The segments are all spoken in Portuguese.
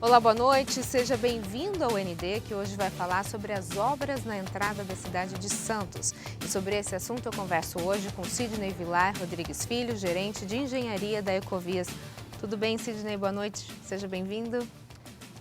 Olá, boa noite, seja bem-vindo ao ND, que hoje vai falar sobre as obras na entrada da cidade de Santos. E sobre esse assunto eu converso hoje com Sidney Vilar Rodrigues Filho, gerente de engenharia da Ecovias. Tudo bem, Sidney? Boa noite, seja bem-vindo.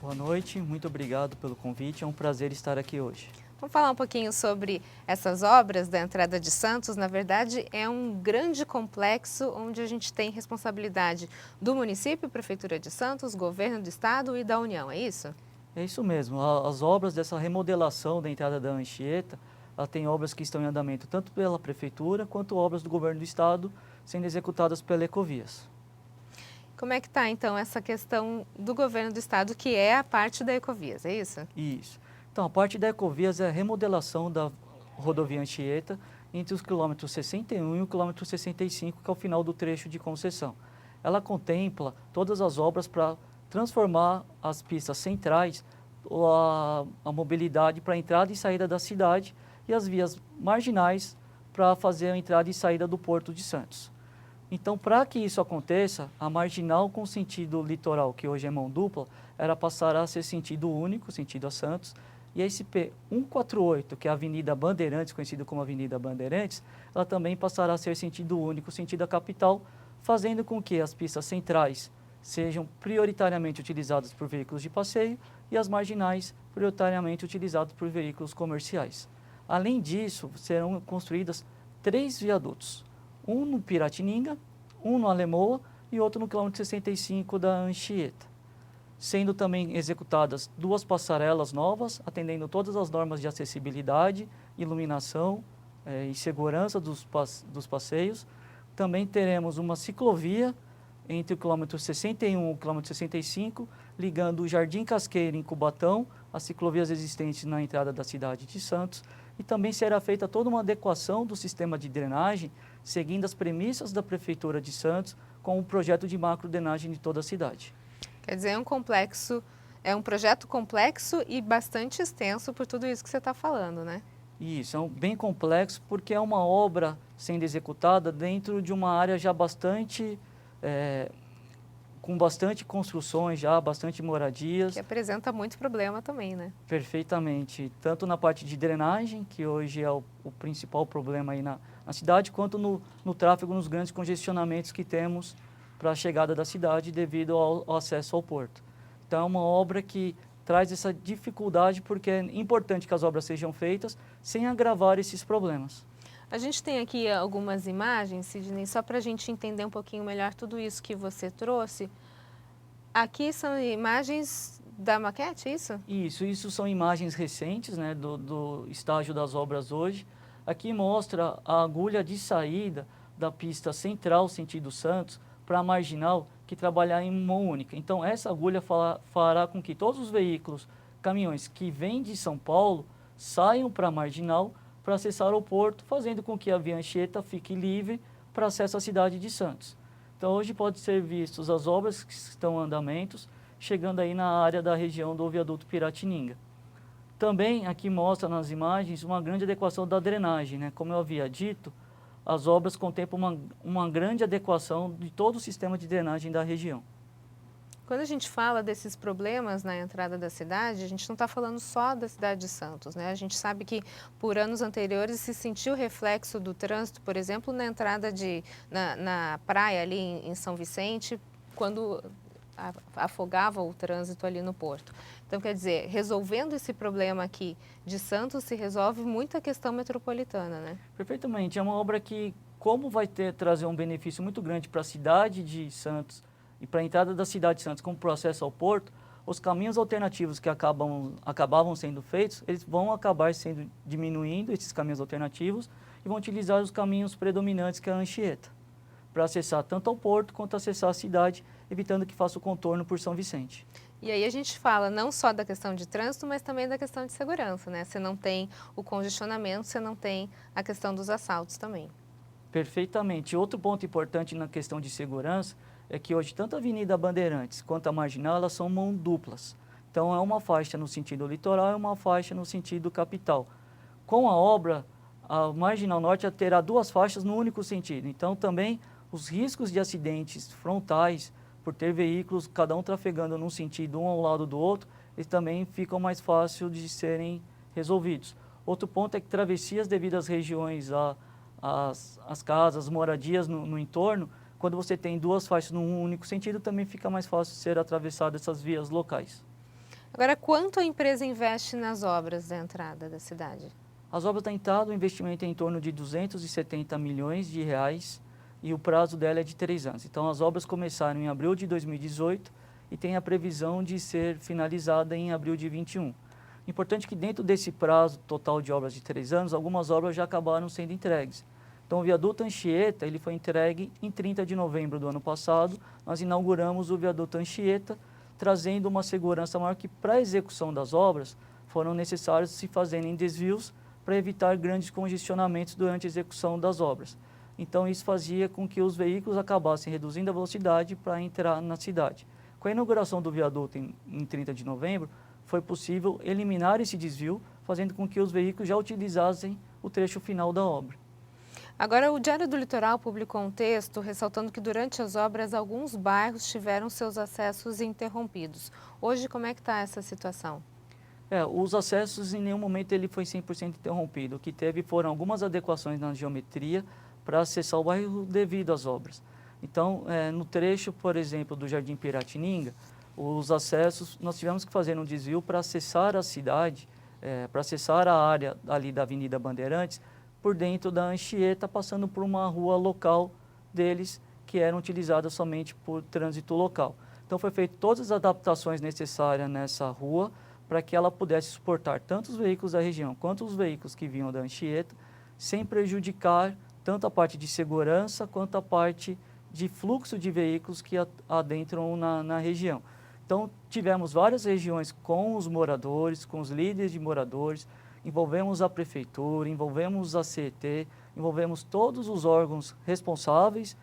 Boa noite, muito obrigado pelo convite, é um prazer estar aqui hoje. Vamos falar um pouquinho sobre essas obras da entrada de Santos. Na verdade, é um grande complexo onde a gente tem responsabilidade do município, Prefeitura de Santos, Governo do Estado e da União, é isso? É isso mesmo, as obras dessa remodelação da entrada da Anchieta, ela tem obras que estão em andamento tanto pela Prefeitura quanto obras do Governo do Estado sendo executadas pela Ecovias. Como é que está, então, essa questão do Governo do Estado, que é a parte da Ecovias, é isso? Isso. Então, a parte da Ecovias é a remodelação da rodovia Anchieta entre os quilômetros 61 e o quilômetro 65, que é o final do trecho de concessão. Ela contempla todas as obras para transformar as pistas centrais, a mobilidade para entrada e saída da cidade e as vias marginais para fazer a entrada e saída do Porto de Santos. Então, para que isso aconteça, a marginal com sentido litoral, que hoje é mão dupla, era passar a ser sentido único, sentido a Santos, e a SP 148, que é a Avenida Bandeirantes, conhecida como Avenida Bandeirantes, ela também passará a ser sentido único, sentido a capital, fazendo com que as pistas centrais sejam prioritariamente utilizadas por veículos de passeio e as marginais prioritariamente utilizadas por veículos comerciais. Além disso, serão construídas 3 viadutos, um no Piratininga, um no Alemoa e outro no quilômetro 65 da Anchieta, sendo também executadas 2 passarelas novas, atendendo todas as normas de acessibilidade, iluminação e segurança dos passeios. Também teremos uma ciclovia entre o quilômetro 61 e o quilômetro 65, ligando o Jardim Casqueira em Cubatão, as ciclovias existentes na entrada da cidade de Santos, e também será feita toda uma adequação do sistema de drenagem, seguindo as premissas da Prefeitura de Santos, com o projeto de macro-drenagem de toda a cidade. Quer dizer, é um projeto complexo e bastante extenso por tudo isso que você está falando, né? Isso, é bem complexo porque é uma obra sendo executada dentro de uma área já com bastante construções já, bastante moradias. Que apresenta muito problema também, né? Perfeitamente, tanto na parte de drenagem, que hoje é o principal problema aí na cidade, quanto no tráfego, nos grandes congestionamentos que temos para a chegada da cidade devido ao acesso ao porto. Então é uma obra que traz essa dificuldade porque é importante que as obras sejam feitas sem agravar esses problemas. A gente tem aqui algumas imagens, Sidney, só para a gente entender um pouquinho melhor tudo isso que você trouxe. Aqui são imagens da maquete, é isso? Isso são imagens recentes, né, do estágio das obras hoje. Aqui mostra a agulha de saída da pista central, sentido Santos, para a marginal, que trabalhar em mão única. Então, essa agulha fará com que todos os veículos, caminhões que vêm de São Paulo, saiam para a marginal para acessar o porto, fazendo com que a via Anchieta fique livre para acesso à cidade de Santos. Então, hoje pode ser vistos as obras que estão em andamentos, chegando aí na área da região do viaduto Piratininga. Também aqui mostra nas imagens uma grande adequação da drenagem, né? Como eu havia dito, as obras contemplam uma grande adequação de todo o sistema de drenagem da região. Quando a gente fala desses problemas na entrada da cidade, a gente não está falando só da cidade de Santos, né? A gente sabe que por anos anteriores se sentiu reflexo do trânsito, por exemplo, na entrada na praia ali em São Vicente, quando afogava o trânsito ali no porto. Então, quer dizer, resolvendo esse problema aqui de Santos, se resolve muita questão metropolitana, né? Perfeitamente, é uma obra que, como vai trazer um benefício muito grande para a cidade de Santos e para a entrada da cidade de Santos como processo ao porto, os caminhos alternativos que acabavam sendo feitos, eles vão acabar sendo diminuindo esses caminhos alternativos e vão utilizar os caminhos predominantes que é a Anchieta, para acessar tanto ao porto quanto acessar a cidade, evitando que faça o contorno por São Vicente. E aí a gente fala não só da questão de trânsito, mas também da questão de segurança, né? Você não tem o congestionamento, você não tem a questão dos assaltos também. Perfeitamente. Outro ponto importante na questão de segurança é que hoje tanto a Avenida Bandeirantes quanto a Marginal, elas são mão duplas. Então é uma faixa no sentido litoral e uma faixa no sentido capital. Com a obra, a Marginal Norte terá 2 faixas no único sentido. Então também os riscos de acidentes frontais por ter veículos, cada um trafegando num sentido, um ao lado do outro, eles também ficam mais fácil de serem resolvidos. Outro ponto é que travessias devido às regiões, às casas, moradias no entorno, quando você tem duas faixas num único sentido, também fica mais fácil ser atravessado essas vias locais. Agora, quanto a empresa investe nas obras da entrada da cidade? As obras da entrada, o investimento é em torno de 270 milhões de reais e o prazo dela é de 3 anos. Então, as obras começaram em abril de 2018 e tem a previsão de ser finalizada em abril de 21. Importante que dentro desse prazo total de obras de 3 anos, algumas obras já acabaram sendo entregues. Então, o viaduto Anchieta, ele foi entregue em 30 de novembro do ano passado. Nós inauguramos o viaduto Anchieta, trazendo uma segurança maior que para a execução das obras foram necessários se fazerem desvios para evitar grandes congestionamentos durante a execução das obras. Então, isso fazia com que os veículos acabassem reduzindo a velocidade para entrar na cidade. Com a inauguração do viaduto em 30 de novembro, foi possível eliminar esse desvio, fazendo com que os veículos já utilizassem o trecho final da obra. Agora, o Diário do Litoral publicou um texto ressaltando que durante as obras alguns bairros tiveram seus acessos interrompidos. Hoje, como é que está essa situação? Os acessos em nenhum momento ele foi 100% interrompido. O que teve foram algumas adequações na geometria para acessar o bairro devido às obras. Então, no trecho, por exemplo, do Jardim Piratininga, os acessos, nós tivemos que fazer um desvio para acessar a cidade, para acessar a área ali da Avenida Bandeirantes, por dentro da Anchieta, passando por uma rua local deles, que eram utilizadas somente por trânsito local. Então, foi feito todas as adaptações necessárias nessa rua, para que ela pudesse suportar tanto os veículos da região quanto os veículos que vinham da Anchieta, sem prejudicar tanto a parte de segurança quanto a parte de fluxo de veículos que adentram na região. Então, tivemos várias regiões com os moradores, com os líderes de moradores, envolvemos a prefeitura, envolvemos a CET, envolvemos todos os órgãos responsáveis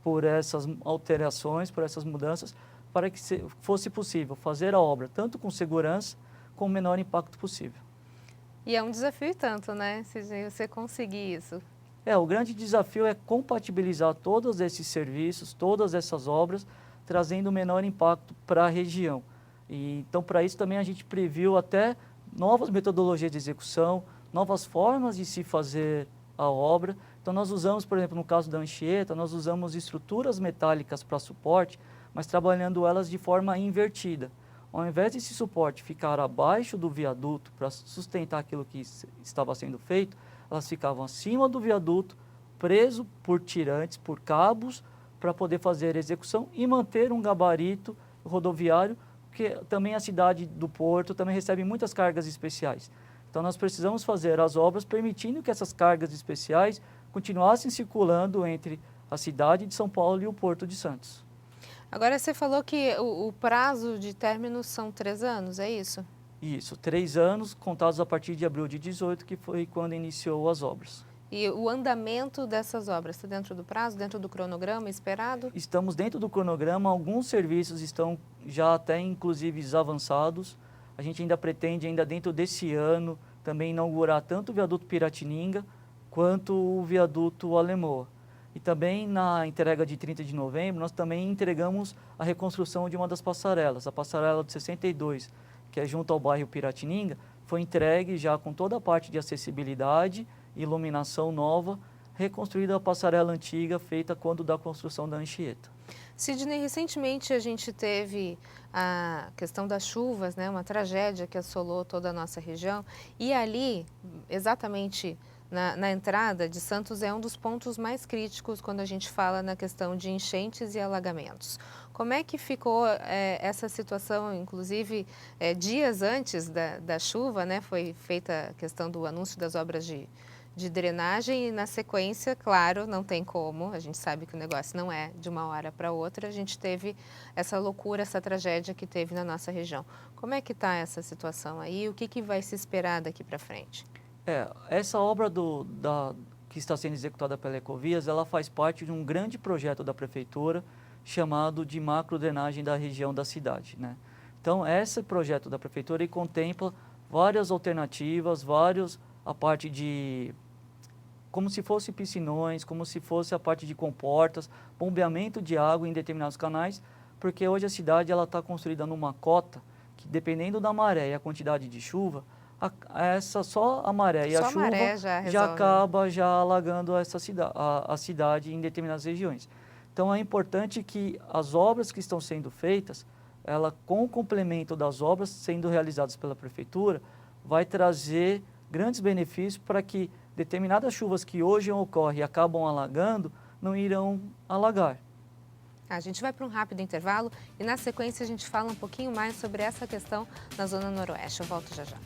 por essas alterações, por essas mudanças, para que fosse possível fazer a obra tanto com segurança, com o menor impacto possível. E é um desafio e tanto, né? Se você conseguir isso. O grande desafio é compatibilizar todos esses serviços, todas essas obras, trazendo o menor impacto para a região. Então, para isso também a gente previu até novas metodologias de execução, novas formas de se fazer a obra. Então, nós usamos, por exemplo, no caso da Anchieta, nós usamos estruturas metálicas para suporte, mas trabalhando elas de forma invertida. Ao invés desse suporte ficar abaixo do viaduto para sustentar aquilo que estava sendo feito, elas ficavam acima do viaduto, preso por tirantes, por cabos, para poder fazer a execução e manter um gabarito rodoviário, porque também a cidade do Porto também recebe muitas cargas especiais. Então, nós precisamos fazer as obras permitindo que essas cargas especiais continuassem circulando entre a cidade de São Paulo e o Porto de Santos. Agora, você falou que o prazo de término são 3 anos, é isso? Isso, 3 anos contados a partir de abril de 18, que foi quando iniciou as obras. E o andamento dessas obras está dentro do prazo, dentro do cronograma esperado? Estamos dentro do cronograma, alguns serviços estão já até inclusive avançados. A gente ainda pretende, ainda dentro desse ano, também inaugurar tanto o viaduto Piratininga quanto o viaduto Alemoa. E também na entrega de 30 de novembro, nós também entregamos a reconstrução de uma das passarelas. A passarela de 62, que é junto ao bairro Piratininga, foi entregue já com toda a parte de acessibilidade, iluminação nova, reconstruída a passarela antiga feita quando da construção da Anchieta. Sidney, recentemente a gente teve a questão das chuvas, né, uma tragédia que assolou toda a nossa região, e ali, exatamente na entrada de Santos, é um dos pontos mais críticos quando a gente fala na questão de enchentes e alagamentos. Como é que ficou essa situação, inclusive dias antes da chuva, né, foi feita a questão do anúncio das obras de drenagem e na sequência, claro, não tem como, a gente sabe que o negócio não é de uma hora para outra, a gente teve essa loucura, essa tragédia que teve na nossa região. Como é que está essa situação aí? O que vai se esperar daqui para frente? Essa obra que está sendo executada pela Ecovias, ela faz parte de um grande projeto da Prefeitura chamado de macrodrenagem da região da cidade, né? Então, esse projeto da Prefeitura ele contempla várias alternativas, a parte de como se fosse piscinões, como se fosse a parte de comportas, bombeamento de água em determinados canais, porque hoje a cidade está construída numa cota que, dependendo da maré e a quantidade de chuva, só a maré e Só a a chuva maré já resolve, né? acaba já alagando a cidade em determinadas regiões. Então é importante que as obras que estão sendo feitas, ela, com o complemento das obras sendo realizadas pela prefeitura, vai trazer grandes benefícios para que determinadas chuvas que hoje ocorrem e acabam alagando, não irão alagar. A gente vai para um rápido intervalo e na sequência a gente fala um pouquinho mais sobre essa questão na Zona Noroeste. Eu volto já já.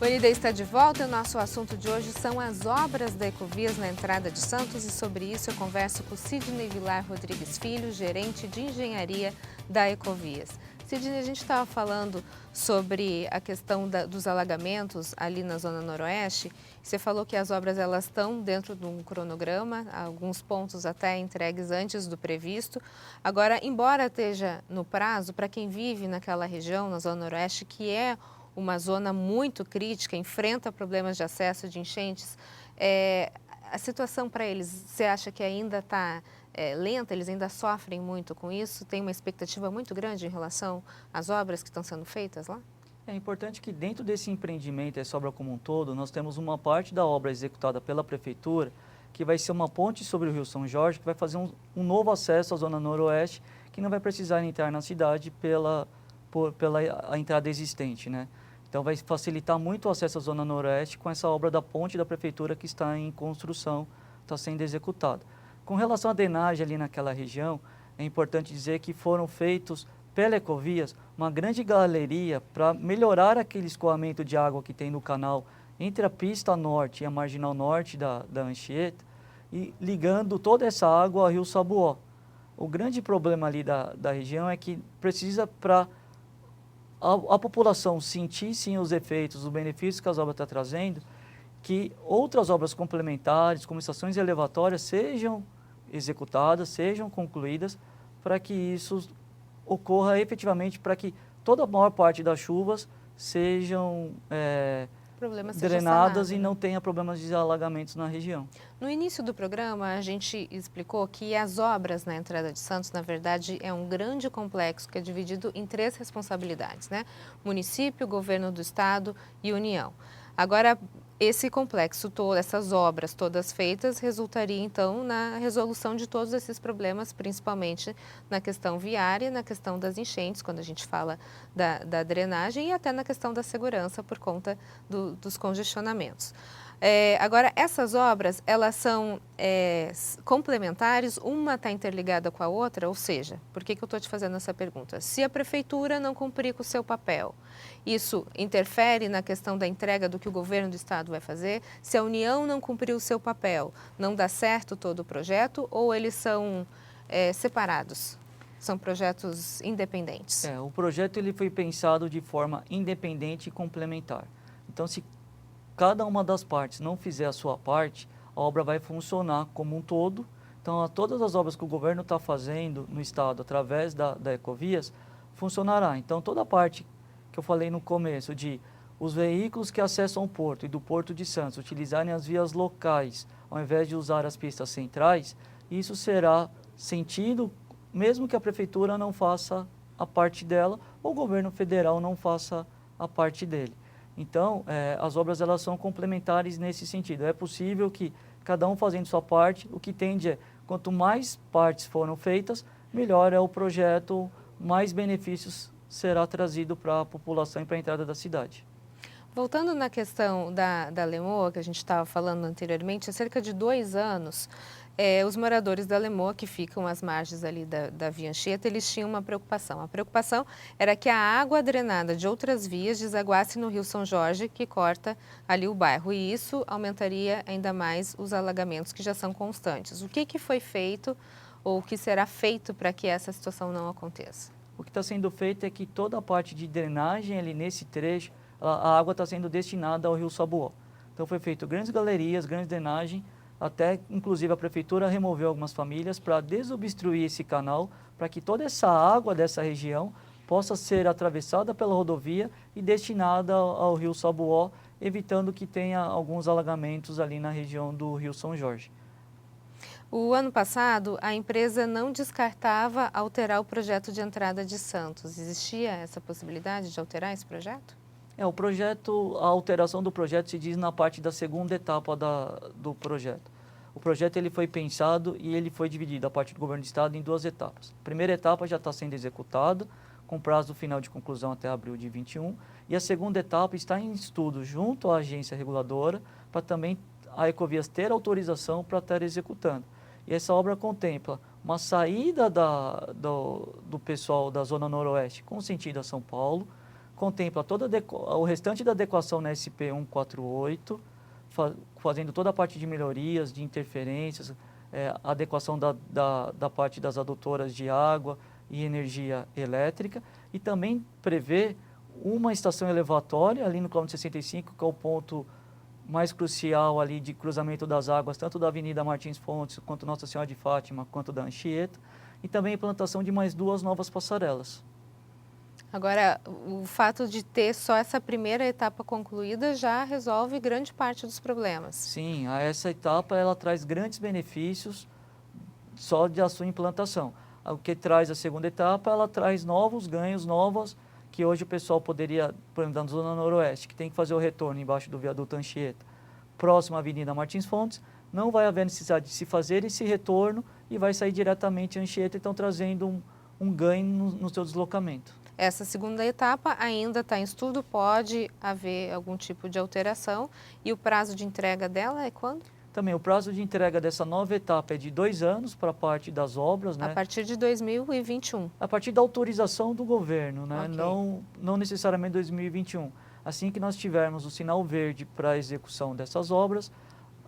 O ND está de volta e o nosso assunto de hoje são as obras da Ecovias na entrada de Santos, e sobre isso eu converso com Sidney Vilar Rodrigues Filho, gerente de engenharia da Ecovias. Sidney, a gente estava falando sobre a questão dos alagamentos ali na Zona Noroeste. Você falou que as obras elas estão dentro de um cronograma, alguns pontos até entregues antes do previsto. Agora, embora esteja no prazo, para quem vive naquela região, na Zona Noroeste, que é uma zona muito crítica, enfrenta problemas de acesso de enchentes, a situação para eles, você acha que ainda está lenta? Eles ainda sofrem muito com isso? Tem uma expectativa muito grande em relação às obras que estão sendo feitas lá? É importante que dentro desse empreendimento, essa obra como um todo, nós temos uma parte da obra executada pela prefeitura, que vai ser uma ponte sobre o Rio São Jorge, que vai fazer um novo acesso à Zona Noroeste, que não vai precisar entrar na cidade pela a entrada existente, né? Então vai facilitar muito o acesso à Zona Noroeste com essa obra da ponte da prefeitura que está em construção, está sendo executada. Com relação à drenagem ali naquela região, é importante dizer que foram feitos pela Ecovias uma grande galeria para melhorar aquele escoamento de água que tem no canal entre a pista norte e a marginal norte da Anchieta, e ligando toda essa água ao Rio Sabuó. O grande problema ali da região é que precisa, para a população sentir sim os efeitos, os benefícios que as obras estão trazendo, que outras obras complementares, como estações elevatórias, sejam executadas, sejam concluídas, para que isso ocorra efetivamente, para que toda a maior parte das chuvas sejam drenadas e não tenha problemas de alagamentos na região. No início do programa, a gente explicou que as obras na entrada de Santos, na verdade, é um grande complexo que é dividido em 3 responsabilidades, né? Município, governo do estado e União. Agora, esse complexo todo, essas obras todas feitas, resultaria então na resolução de todos esses problemas, principalmente na questão viária, na questão das enchentes, quando a gente fala da drenagem, e até na questão da segurança por conta dos congestionamentos. Agora, essas obras, elas são complementares, uma está interligada com a outra, ou seja, por que eu estou te fazendo essa pergunta? Se a prefeitura não cumprir com o seu papel, isso interfere na questão da entrega do que o governo do estado vai fazer? Se a União não cumprir o seu papel, não dá certo todo o projeto, ou eles são separados? São projetos independentes? O projeto ele foi pensado de forma independente e complementar. Então, se cada uma das partes não fizer a sua parte, a obra vai funcionar como um todo. Então, todas as obras que o governo está fazendo no estado, através da Ecovias, funcionará. Então, toda a parte que eu falei no começo, de os veículos que acessam o porto e do Porto de Santos utilizarem as vias locais, ao invés de usar as pistas centrais, isso será sentido, mesmo que a prefeitura não faça a parte dela, ou o governo federal não faça a parte dele. Então, as obras elas são complementares nesse sentido. É possível que cada um fazendo sua parte, o que tende quanto mais partes foram feitas, melhor é o projeto, mais benefícios será trazido para a população e para a entrada da cidade. Voltando na questão da Lemoa, que a gente estava falando anteriormente, há cerca de 2 anos, os moradores da Lemoa, que ficam às margens ali da Via Anchieta, eles tinham uma preocupação. A preocupação era que a água drenada de outras vias desaguasse no Rio São Jorge, que corta ali o bairro, e isso aumentaria ainda mais os alagamentos que já são constantes. O que foi feito ou o que será feito para que essa situação não aconteça? O que está sendo feito é que toda a parte de drenagem ali nesse trecho, a água está sendo destinada ao Rio Sabuó. Então foi feito grandes galerias, grande drenagem, até inclusive a prefeitura removeu algumas famílias para desobstruir esse canal, para que toda essa água dessa região possa ser atravessada pela rodovia e destinada ao Rio Sabuó, evitando que tenha alguns alagamentos ali na região do Rio São Jorge. O ano passado, a empresa não descartava alterar o projeto de entrada de Santos. Existia essa possibilidade de alterar esse projeto? O projeto, a alteração do projeto se diz na parte da segunda etapa do projeto. O projeto ele foi pensado e ele foi dividido, a parte do governo do estado, em duas etapas. A primeira etapa já está sendo executada, com prazo final de conclusão até abril de 21, e a segunda etapa está em estudo junto à agência reguladora, para também a Ecovias ter autorização para estar executando. E essa obra contempla uma saída do pessoal da Zona Noroeste com sentido a São Paulo, contempla o restante da adequação na SP 148, fazendo toda a parte de melhorias, de interferências, adequação da parte das adutoras de água e energia elétrica, e também prevê uma estação elevatória ali no quilômetro 65, que é o ponto mais crucial ali de cruzamento das águas, tanto da Avenida Martins Fontes, quanto Nossa Senhora de Fátima, quanto da Anchieta, e também a implantação de mais 2 novas passarelas. Agora, o fato de ter só essa primeira etapa concluída já resolve grande parte dos problemas. Sim, essa etapa ela traz grandes benefícios só da sua implantação. O que traz a segunda etapa, ela traz novos ganhos, que hoje o pessoal poderia, por exemplo, na Zona Noroeste, que tem que fazer o retorno embaixo do viaduto Anchieta, próximo à Avenida Martins Fontes, não vai haver necessidade de se fazer esse retorno e vai sair diretamente a Anchieta, então trazendo um ganho no seu deslocamento. Essa segunda etapa ainda está em estudo, pode haver algum tipo de alteração. E o prazo de entrega dela é quando? Também o prazo de entrega dessa nova etapa é de 2 anos para a parte das obras, né? A partir de 2021. A partir da autorização do governo, né? Ok. Não necessariamente 2021. Assim que nós tivermos o sinal verde para a execução dessas obras,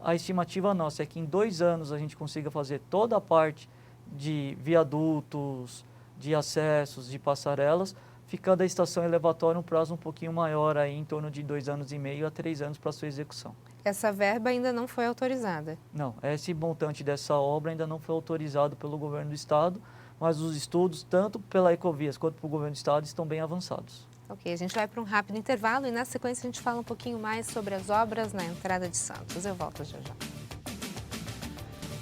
a estimativa nossa é que em 2 anos a gente consiga fazer toda a parte de viadutos, de acessos, de passarelas, ficando a estação elevatória um prazo um pouquinho maior, aí, em torno de 2 anos e meio a 3 anos para sua execução. Essa verba ainda não foi autorizada? Não, esse montante dessa obra ainda não foi autorizado pelo governo do estado, mas os estudos, tanto pela Ecovias quanto pelo governo do estado, estão bem avançados. Ok, a gente vai para um rápido intervalo e na sequência a gente fala um pouquinho mais sobre as obras na entrada de Santos. Eu volto já já.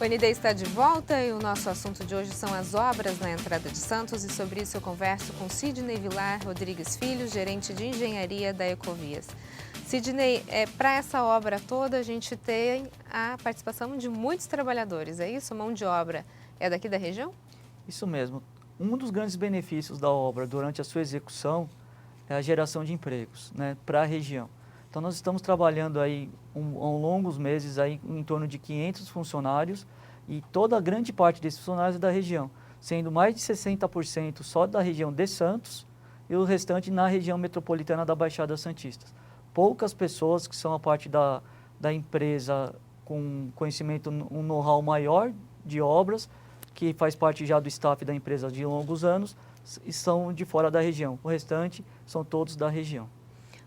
O ND está de volta e o nosso assunto de hoje são as obras na entrada de Santos, e sobre isso eu converso com Sidney Vilar Rodrigues Filho, gerente de engenharia da Ecovias. Sidney, para essa obra toda a gente tem a participação de muitos trabalhadores, é isso? Mão de obra é daqui da região? Isso mesmo. Um dos grandes benefícios da obra durante a sua execução é a geração de empregos, né, para a região. Então nós estamos trabalhando aí ao longos meses aí em torno de 500 funcionários, e toda a grande parte desses funcionários é da região, sendo mais de 60% só da região de Santos e o restante na região metropolitana da Baixada Santista. Poucas pessoas que são a parte da empresa com conhecimento, um know-how maior de obras, que faz parte já do staff da empresa de longos anos, e são de fora da região. O restante são todos da região.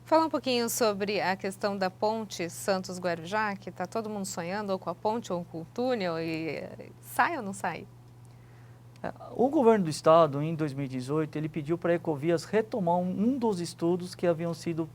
Fala um pouquinho sobre a questão da ponte Santos-Guarujá, que está todo mundo sonhando ou com a ponte ou com o túnel, e sai ou não sai? O governo do estado, em 2018, ele pediu para a Ecovias retomar um dos estudos que haviam sido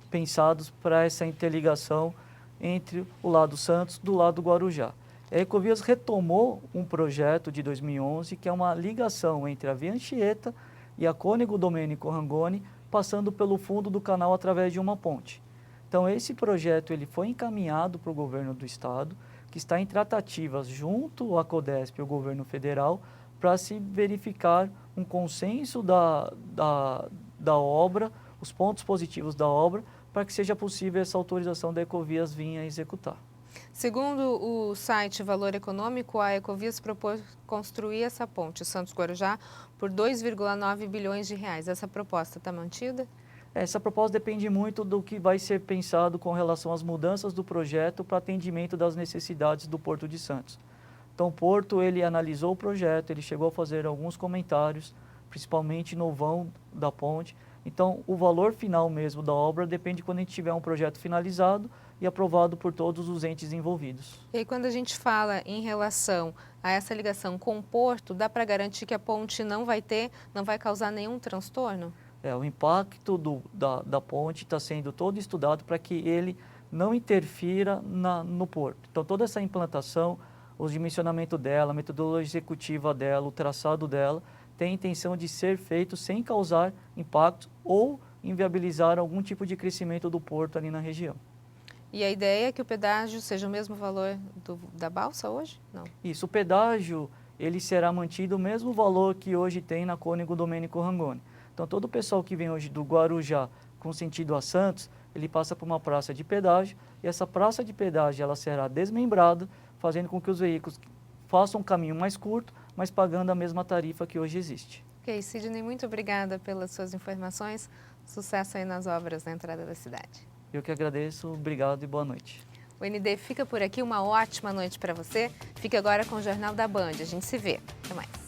pensados para essa interligação entre o lado Santos do lado Guarujá. A Ecovias retomou um projeto de 2011, que é uma ligação entre a Via Anchieta e a Cônego Domênico Rangoni, passando pelo fundo do canal através de uma ponte. Então esse projeto ele foi encaminhado para o governo do estado, que está em tratativas junto à Codesp e o governo federal, para se verificar um consenso da obra, os pontos positivos da obra, para que seja possível essa autorização da Ecovias vir a executar. Segundo o site Valor Econômico, a Ecovias propôs construir essa ponte Santos-Guarujá por 2,9 bilhões de reais. Essa proposta está mantida? Essa proposta depende muito do que vai ser pensado com relação às mudanças do projeto para atendimento das necessidades do Porto de Santos. Então o Porto ele analisou o projeto, ele chegou a fazer alguns comentários, principalmente no vão da ponte. Então o valor final mesmo da obra depende quando a gente tiver um projeto finalizado e aprovado por todos os entes envolvidos. E aí, quando a gente fala em relação a essa ligação com o Porto, dá para garantir que a ponte não vai causar nenhum transtorno? O impacto da ponte está sendo todo estudado para que ele não interfira no porto. Então toda essa implantação, o dimensionamento dela, a metodologia executiva dela, o traçado dela, tem a intenção de ser feito sem causar impacto ou inviabilizar algum tipo de crescimento do porto ali na região. E a ideia é que o pedágio seja o mesmo valor da balsa hoje? Não. Isso, o pedágio, ele será mantido o mesmo valor que hoje tem na Cônego Domênico Rangoni. Então, todo o pessoal que vem hoje do Guarujá com sentido a Santos, ele passa por uma praça de pedágio, e essa praça de pedágio ela será desmembrada, fazendo com que os veículos façam um caminho mais curto, mas pagando a mesma tarifa que hoje existe. Ok, Sidney, muito obrigada pelas suas informações. Sucesso aí nas obras na entrada da cidade. Eu que agradeço, obrigado e boa noite. O ND fica por aqui, uma ótima noite para você. Fique agora com o Jornal da Band. A gente se vê. Até mais.